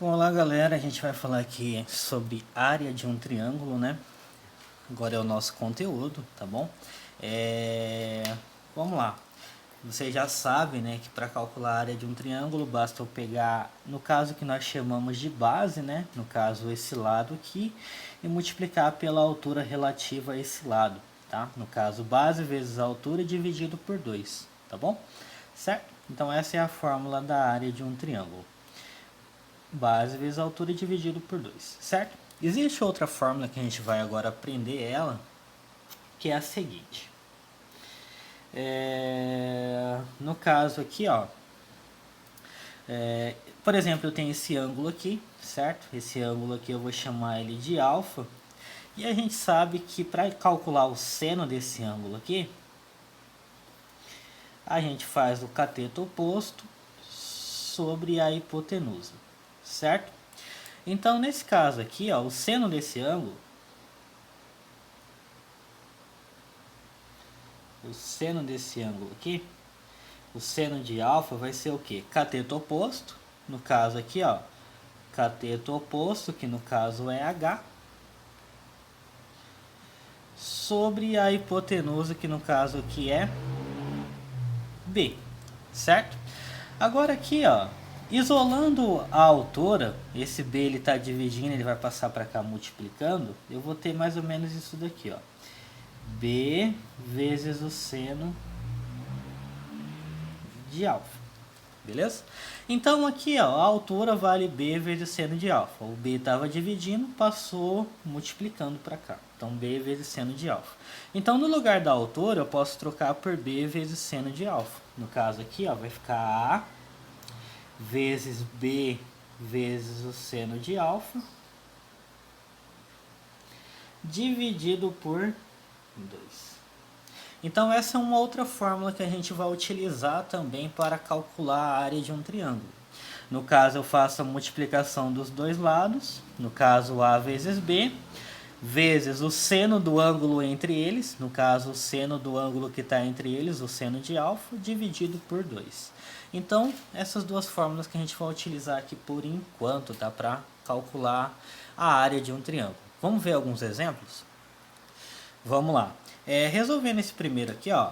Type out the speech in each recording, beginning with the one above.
Olá galera, a gente vai falar aqui sobre área de um triângulo, né? Agora é o nosso conteúdo, tá bom? Vamos lá. Vocês já sabem, né, que para calcular a área de um triângulo basta eu pegar, no caso que nós chamamos de base, né? No caso esse lado aqui, e multiplicar pela altura relativa a esse lado, tá? No caso base vezes a altura dividido por 2, tá bom? Certo? Então essa é a fórmula da área de um triângulo. Base vezes a altura dividido por 2, certo? Existe outra fórmula que a gente vai agora aprender ela, que é a seguinte. No caso aqui, ó, por exemplo, eu tenho esse ângulo aqui, certo? Esse ângulo aqui eu vou chamar ele de alfa. E a gente sabe que para calcular o seno desse ângulo aqui, a gente faz o cateto oposto sobre a hipotenusa, certo? Então, nesse caso aqui, ó, o seno desse ângulo, aqui, o seno de alfa vai ser o que? Cateto oposto, no caso aqui, ó, cateto oposto, que no caso é H, sobre a hipotenusa, que no caso aqui é B, certo? Agora aqui, ó, isolando a altura, esse B ele está dividindo, ele vai passar para cá multiplicando, eu vou ter mais ou menos isso daqui, ó. B vezes o seno de alfa, beleza? Então aqui, ó, a altura vale B vezes seno de alfa. O B estava dividindo, passou multiplicando para cá. Então B vezes seno de alfa. Então no lugar da altura eu posso trocar por B vezes seno de alfa. No caso aqui, ó, vai ficar A vezes B vezes o seno de alfa dividido por 2. Então essa é uma outra fórmula que a gente vai utilizar também para calcular a área de um triângulo. No caso eu faço a multiplicação dos dois lados, no caso A vezes B, vezes o seno do ângulo entre eles, no caso o seno do ângulo que está entre eles, o seno de alfa, dividido por 2. Então essas duas fórmulas que a gente vai utilizar aqui por enquanto, tá? Para calcular a área de um triângulo. Vamos ver alguns exemplos? Vamos lá. Resolvendo esse primeiro aqui, ó.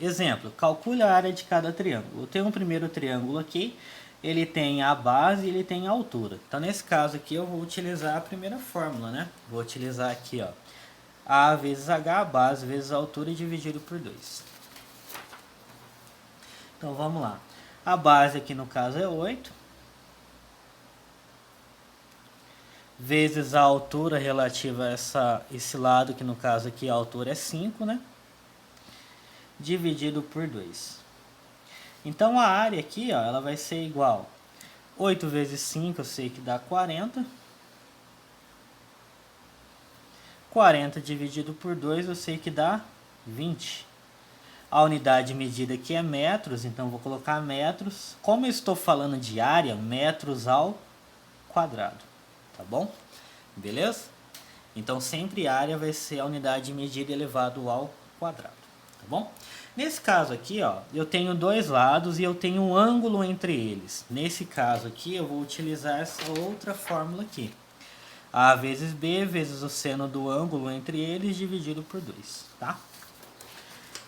Exemplo, calcule a área de cada triângulo. Eu tenho um primeiro triângulo aqui, ele tem a base e ele tem a altura. Então, nesse caso aqui, eu vou utilizar a primeira fórmula, né? Vou utilizar aqui, ó, A vezes H, base vezes a altura dividido por 2. Então, vamos lá. A base aqui, no caso, é 8. Vezes a altura relativa a esse lado, que no caso aqui a altura é 5, né? Dividido por 2. Então a área aqui, ó, ela vai ser igual 8 vezes 5, eu sei que dá 40. 40 dividido por 2, eu sei que dá 20. A unidade de medida aqui é metros, então vou colocar metros. Como eu estou falando de área, metros ao quadrado, tá bom? Beleza? Então sempre área vai ser a unidade de medida elevado ao quadrado, tá bom? Nesse caso aqui, ó, eu tenho dois lados e eu tenho um ângulo entre eles. Nesse caso aqui, eu vou utilizar essa outra fórmula aqui. A vezes B vezes o seno do ângulo entre eles dividido por 2, tá?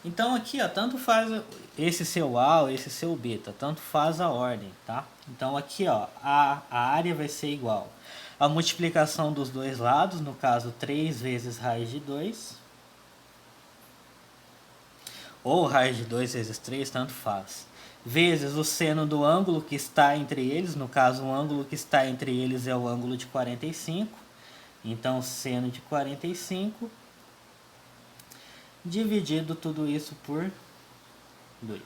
Então aqui, ó, tanto faz esse seu A ou esse seu B, tá? Tanto faz a ordem, tá? Então aqui, ó, a área vai ser igual a multiplicação dos dois lados, no caso 3 vezes raiz de 2, ou raiz de 2 vezes 3, tanto faz, vezes o seno do ângulo que está entre eles, no caso o ângulo que está entre eles é o ângulo de 45, então seno de 45, dividido tudo isso por 2.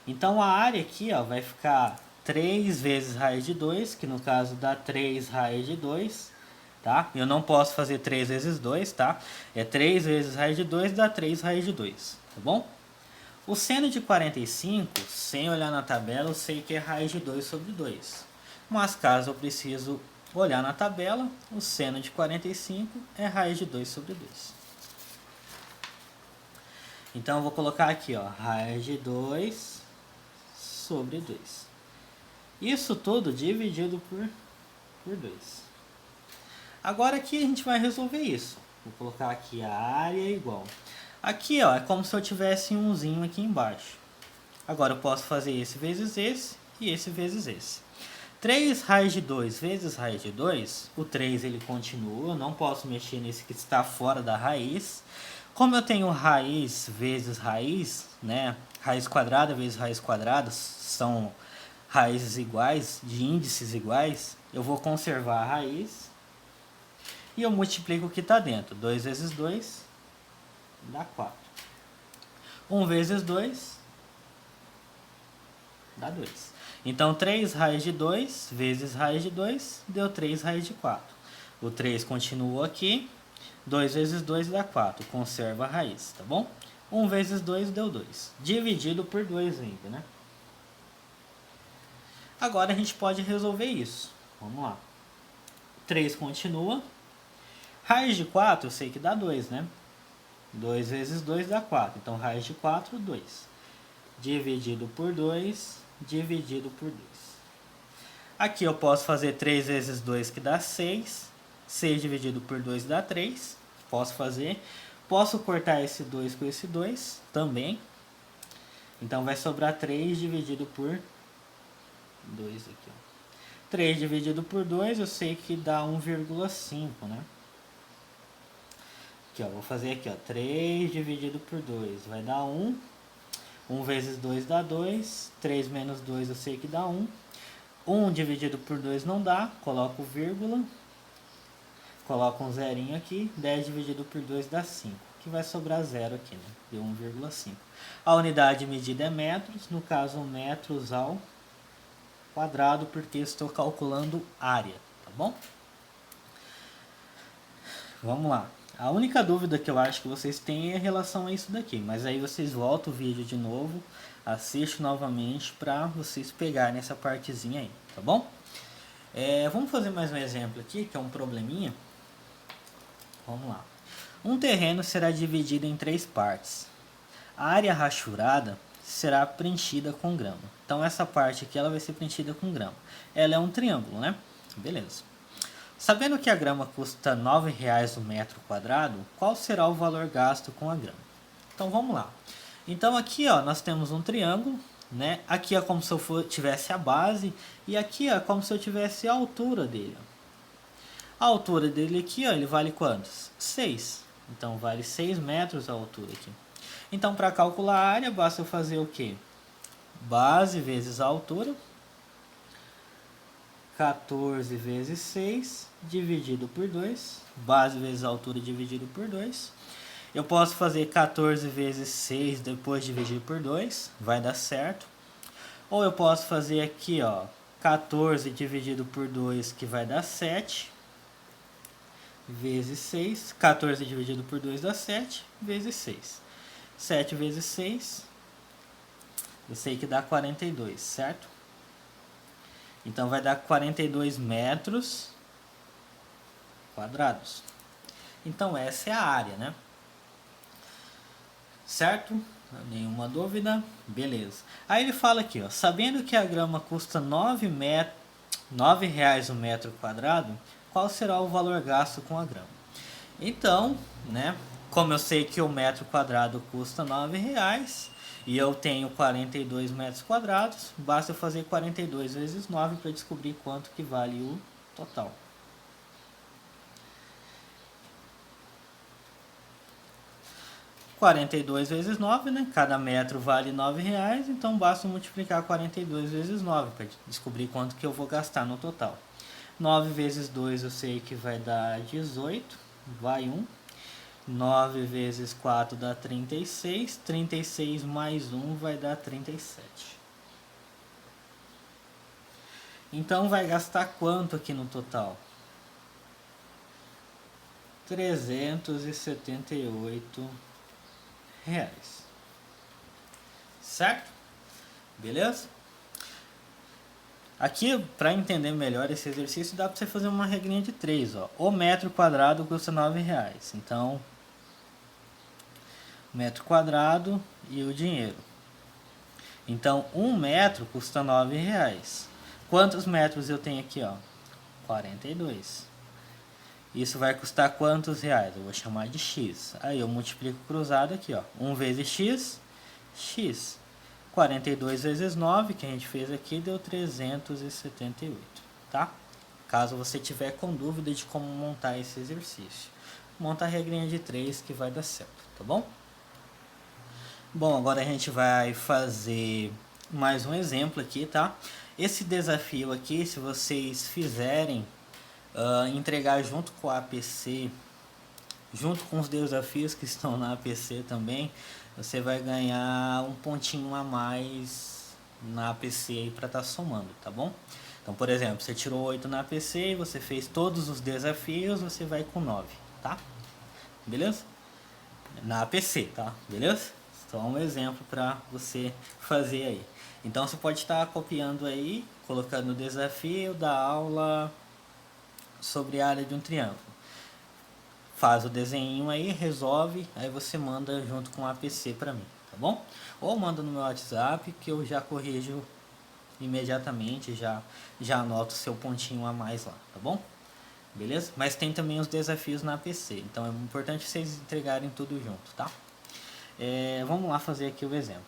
Então a área aqui, ó, vai ficar 3 vezes raiz de 2, que no caso dá 3 raiz de 2, tá? Eu não posso fazer 3 vezes 2, tá? É 3 vezes raiz de 2 dá 3 raiz de 2, tá bom? O seno de 45, sem olhar na tabela, eu sei que é raiz de 2 sobre 2. Mas caso eu preciso olhar na tabela, o seno de 45 é raiz de 2 sobre 2. Então eu vou colocar aqui, ó, raiz de 2 sobre 2. Isso tudo dividido por 2. Agora aqui a gente vai resolver isso. Vou colocar aqui a área igual. Aqui ó, é como se eu tivesse um umzinho aqui embaixo. Agora eu posso fazer esse vezes esse e esse vezes esse. 3 raiz de 2 vezes raiz de 2, o 3 ele continua, eu não posso mexer nesse que está fora da raiz. Como eu tenho raiz vezes raiz, né? Raiz quadrada vezes raiz quadrada são raízes iguais, de índices iguais, eu vou conservar a raiz e eu multiplico o que está dentro. 2 vezes 2 dá 4. 1 vezes 2 dá 2. Então 3 raiz de 2 vezes raiz de 2 deu 3 raiz de 4. O 3 continua aqui. 2 vezes 2 dá 4. Conserva a raiz, tá bom? 1 vezes 2 deu 2. Dividido por 2 ainda, né? Agora a gente pode resolver isso. Vamos lá. 3 continua. Raiz de 4 eu sei que dá 2, né? 2 vezes 2 dá 4. Então raiz de 4, 2. Dividido por 2, dividido por 2. Aqui eu posso fazer 3 vezes 2 que dá 6. 6 dividido por 2 dá 3. Posso fazer. Posso cortar esse 2 com esse 2 também. Então vai sobrar 3 dividido por 2 aqui, ó. 3 dividido por 2 eu sei que dá 1,5, né? Aqui, ó, vou fazer aqui, ó, 3 dividido por 2 vai dar 1. 1 vezes 2 dá 2. 3 menos 2 eu sei que dá 1. 1 dividido por 2 não dá, coloco vírgula. Coloco um zerinho aqui. 10 dividido por 2 dá 5. Que vai sobrar 0 aqui, né? Deu 1,5. A unidade de medida é metros. No caso, metros ao quadrado, porque estou calculando área, tá bom? Vamos lá. A única dúvida que eu acho que vocês têm é em relação a isso daqui, mas aí vocês voltam o vídeo de novo, assistem novamente para vocês pegarem essa partezinha aí, tá bom? Vamos fazer mais um exemplo aqui, que é um probleminha. Vamos lá. Um terreno será dividido em 3 partes. A área rachurada será preenchida com grama. Então essa parte aqui ela vai ser preenchida com grama. Ela é um triângulo, né? Beleza. Sabendo que a grama custa R$ 9,00 o metro quadrado, qual será o valor gasto com a grama? Então vamos lá. Então aqui ó, nós temos um triângulo, né? Aqui é como se eu tivesse a base e aqui é como se eu tivesse a altura dele. A altura dele aqui, ó, ele vale quantos? 6. Então vale 6 metros a altura aqui. Então para calcular a área basta eu fazer o quê? Base vezes a altura. 14 vezes 6 dividido por 2. Base vezes a altura dividido por 2. Eu posso fazer 14 vezes 6 depois dividir por 2. Vai dar certo. Ou eu posso fazer aqui, ó, 14 dividido por 2, que vai dar 7. Vezes 6. 14 dividido por 2 dá 7. Vezes 6. 7 vezes 6. Eu sei que dá 42, certo? Então vai dar 42 metros quadrados. Então essa é a área, né? Certo? Nenhuma dúvida? Beleza. Aí ele fala aqui, ó, sabendo que a grama custa R$ 9,00 o metro quadrado, qual será o valor gasto com a grama? Então, né, como eu sei que o metro quadrado custa R$ 9,00 e eu tenho 42 metros quadrados, basta eu fazer 42 vezes 9 para descobrir quanto que vale o total. (42 vezes 9, né? Cada metro vale R$ 9,00, então basta multiplicar 42 vezes 9 para descobrir quanto que eu vou gastar no total. 9 vezes 2 eu sei que vai dar 18, vai 1. 9 vezes 4 dá 36, 36 mais 1 vai dar 37. Então vai gastar quanto aqui no total? R$ 378. Certo? Beleza? Aqui, para entender melhor esse exercício, dá para você fazer uma regrinha de 3. Ó. O metro quadrado custa R$ 9,00. Então, metro quadrado e o dinheiro. Então, 1 metro custa R$ 9,00. Quantos metros eu tenho aqui, ó? 42. Isso vai custar quantos reais? Eu vou chamar de x. Aí eu multiplico cruzado aqui, ó. 1 vezes x, x. 42 vezes 9, que a gente fez aqui, deu 378, tá? Caso você tiver com dúvida de como montar esse exercício, monta a regrinha de 3 que vai dar certo, tá bom? Bom, agora a gente vai fazer mais um exemplo aqui, tá? Esse desafio aqui, se vocês fizerem, entregar junto com a APC, junto com os desafios que estão na APC também, você vai ganhar um pontinho a mais na APC aí para estar somando, tá bom? Então, por exemplo, você tirou 8 na APC e você fez todos os desafios, você vai com 9, tá? Beleza? Na APC, tá? Beleza? Só um exemplo para você fazer aí. Então, você pode estar copiando aí, colocando o desafio da aula sobre a área de um triângulo. Faz o desenho aí, resolve, aí você manda junto com o APC para mim, tá bom? Ou manda no meu WhatsApp que eu já corrijo imediatamente, já anoto o seu pontinho a mais lá, tá bom? Beleza? Mas tem também os desafios na APC, então é importante vocês entregarem tudo junto, tá? Vamos lá fazer aqui o exemplo.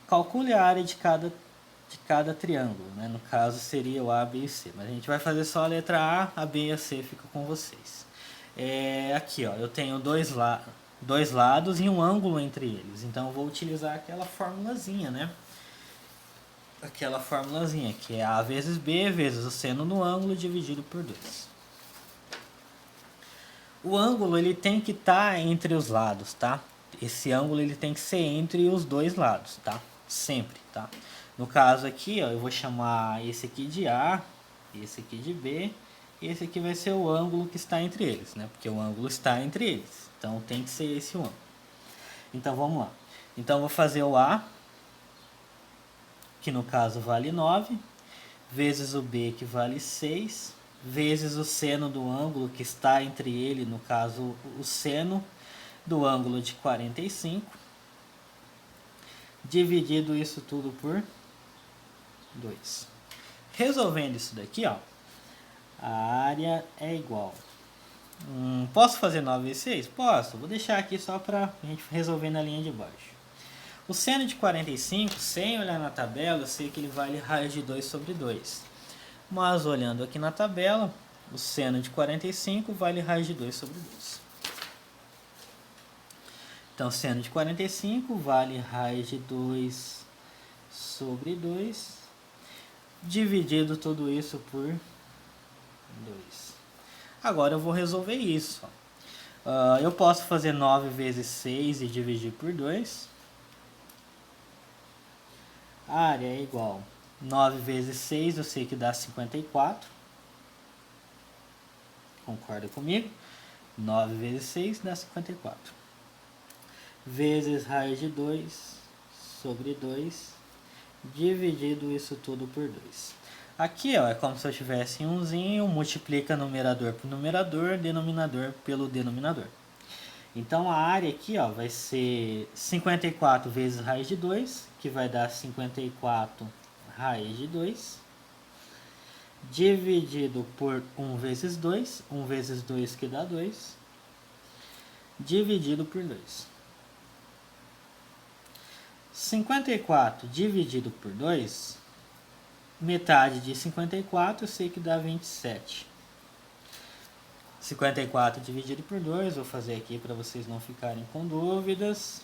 Calcule a área de cada triângulo, né? No caso seria o A, B e C, mas a gente vai fazer só a letra A B e a C fica com vocês. Aqui, ó, eu tenho dois lados e um ângulo entre eles, então eu vou utilizar aquela formulazinha, né? Aquela formulazinha que é A vezes B vezes o seno do ângulo dividido por 2. O ângulo ele tem que estar entre os lados, tá? Esse ângulo ele tem que ser entre os dois lados, tá? Sempre, tá? No caso aqui, ó, eu vou chamar esse aqui de A, esse aqui de B, e esse aqui vai ser o ângulo que está entre eles, né? Porque o ângulo está entre eles, então tem que ser esse o ângulo. Então vamos lá. Então eu vou fazer o A, que no caso vale 9, vezes o B, que vale 6, vezes o seno do ângulo que está entre ele, no caso o seno do ângulo de 45, dividido isso tudo por 2. Resolvendo isso daqui, ó, a área é igual. Posso fazer 9 vezes 6? Posso. Vou deixar aqui só para a gente resolver na linha de baixo. O seno de 45, sem olhar na tabela, eu sei que ele vale raiz de 2 sobre 2. Mas olhando aqui na tabela, o seno de 45 vale raiz de 2 sobre 2. Então, seno de 45 vale raiz de 2 sobre 2, dividido tudo isso por 2. Agora eu vou resolver isso. Eu posso fazer 9 vezes 6 e dividir por 2. A área é igual 9 vezes 6, eu sei que dá 54. Concorda comigo? 9 vezes 6 dá 54. Vezes raiz de 2 sobre 2, dividido isso tudo por 2. Aqui, ó, é como se eu tivesse umzinho, multiplica numerador por numerador, denominador pelo denominador. Então a área aqui, ó, vai ser 54 vezes raiz de 2, que vai dar 54 raiz de 2, dividido por 1 vezes 2, 1 vezes 2 que dá 2, dividido por 2. 54 dividido por 2, metade de 54 eu sei que dá 27. 54 dividido por 2, vou fazer aqui para vocês não ficarem com dúvidas.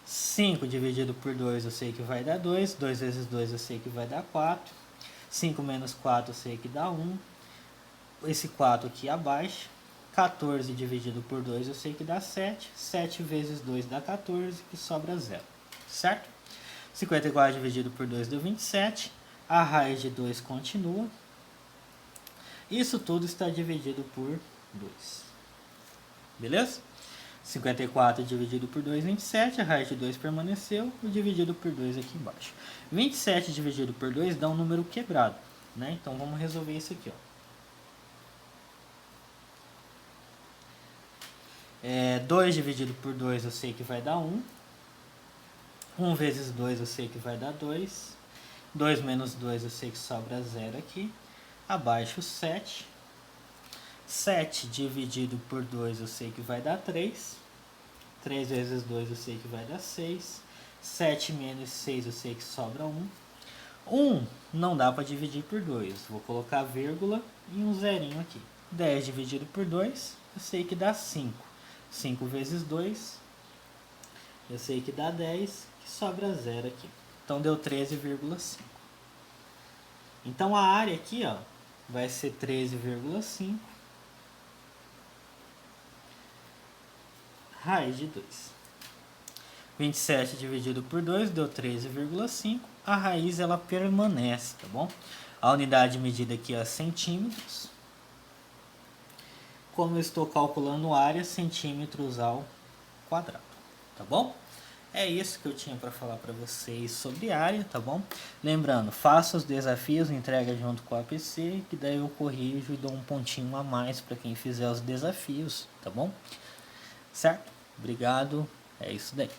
5 dividido por 2 eu sei que vai dar 2, 2 vezes 2 eu sei que vai dar 4. 5 menos 4 eu sei que dá 1. Esse 4 aqui abaixo. 14 dividido por 2 eu sei que dá 7. 7 vezes 2 dá 14, que sobra 0. Certo? 54 dividido por 2 deu 27. A raiz de 2 continua. Isso tudo está dividido por 2. Beleza? 54 dividido por 2, 27. A raiz de 2 permaneceu. O dividido por 2 aqui embaixo. 27 dividido por 2 dá um número quebrado, né? Então vamos resolver isso aqui, ó. 2 dividido por 2 eu sei que vai dar 1. 1 vezes 2 eu sei que vai dar 2. 2 menos 2 eu sei que sobra 0 aqui. Abaixo 7. 7 dividido por 2 eu sei que vai dar 3. 3 vezes 2 eu sei que vai dar 6. 7 menos 6 eu sei que sobra 1. 1 não dá para dividir por 2. Vou colocar vírgula e um zerinho aqui. 10 dividido por 2 eu sei que dá 5. 5 vezes 2 eu sei que dá 10, que sobra 0 aqui. Então deu 13,5. Então a área aqui, ó, vai ser 13,5 raiz de 2. 27 dividido por 2 deu 13,5. A raiz ela permanece, tá bom? A unidade de medida aqui é centímetros. Como eu estou calculando área, centímetros ao quadrado, tá bom? É isso que eu tinha para falar para vocês sobre área, tá bom? Lembrando, faça os desafios, entrega junto com a APC, que daí eu corrijo e dou um pontinho a mais para quem fizer os desafios, tá bom? Certo? Obrigado, é isso daí.